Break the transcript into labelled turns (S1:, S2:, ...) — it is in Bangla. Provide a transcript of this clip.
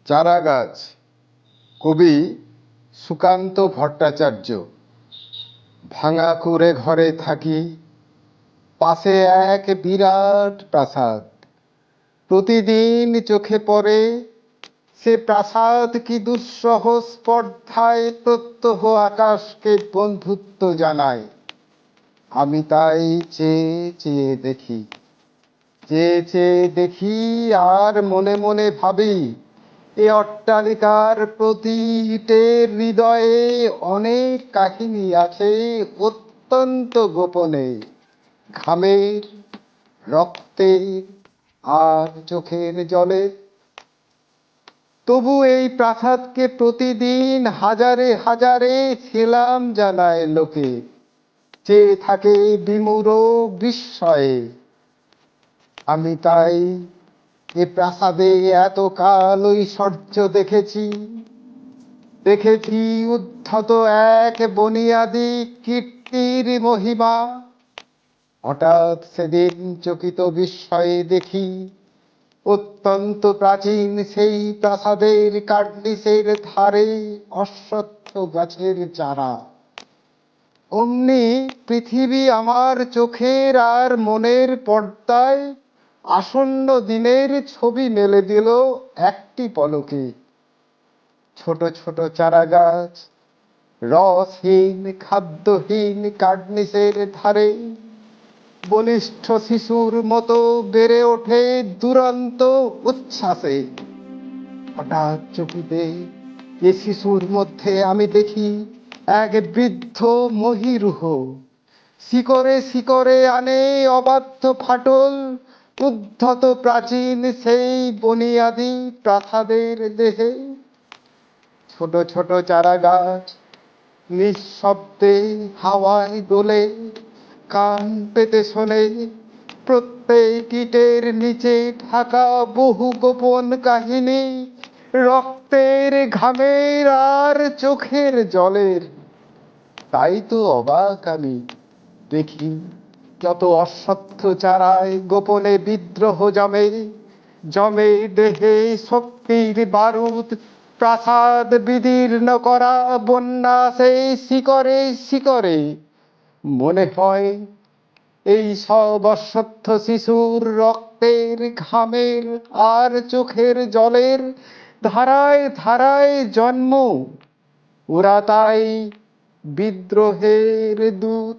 S1: চারাগাছ, কবি সুকান্ত ভট্টাচার্য। ভাঙা কুঁড়ে ঘরে থাকি, পাশে এক বিরাট প্রাসাদ। প্রতিদিন চোখে পড়ে সে প্রাসাদ কি দুঃসহ স্পর্ধায় প্রত্যহ আকাশকে বন্ধুত্ব জানায়। আমি তাই চেয়ে চেয়ে দেখি, চেয়ে চেয়ে দেখি, আর মনে মনে ভাবি, এ অট্টালিকার প্রতি ইটের হৃদয়ে অনেক কাহিনী আছে অত্যন্ত গোপনে, ঘামের, রক্তের আর চোখের জলে। তবু এই প্রাসাদকে প্রতিদিন হাজারে হাজারে সেলাম জানায় লোকে, চেয়ে থাকে বিমূঢ় বিস্ময়ে। আমি তাই এ প্রাসাদে এতকাল ঐশ্বর্য দেখেছি, দেখেছি উদ্ধত এক বুনিয়াদি কীর্তির মহিমা। হঠাৎ সেদিন চকিত বিস্ময়ে দেখি, অত্যন্ত প্রাচীন সেই প্রাসাদের কার্নিসের ধারে অশ্বত্থ গাছের চারা। অমনি পৃথিবী আমার চোখের আর মনের পর্দায় আসন্ন দিনের ছবি মেলে দিল একটি পলকে। ছোট ছোট চারাগাছ, রসহীন খাদ্যহীন কার্নিসের ধারে বলিষ্ঠ শিশুর মতো বেড়ে ওঠে দুরন্ত উচ্ছ্বাসে। হঠাৎ চকিতে এ শিশুর মধ্যে আমি দেখি এক বৃদ্ধ মহীরুহ, শিকরে শিকরে আনে অবাধ্য ফাটল উদ্ধত প্রাচীন সেই বুনিয়াদি প্রাসাদের দেহে। ছোট ছোট চারাগাছ নিঃশব্দে হাওয়ায় দোলে, কান পেতে শোনে প্রত্যেক ইটের নিচে ঢাকা বহু গোপন কাহিনী, রক্তের, ঘামের আর চোখের জলের। তাই তো অবাক আমি, দেখি যত অশ্বত্থ চারায় গোপনে বিদ্রোহ জমে, জমে দেহে শক্তির বারুদ, প্রাসাদ বিদীর্ণ করা বন্যা সেই শিকরে শিকরে। মনে হয় এই সব অশ্বত্থ শিশুর রক্তের, ঘামের আর চোখের জলের ধারায় ধারায় জন্ম। ওরা তাই বিদ্রোহের দূত।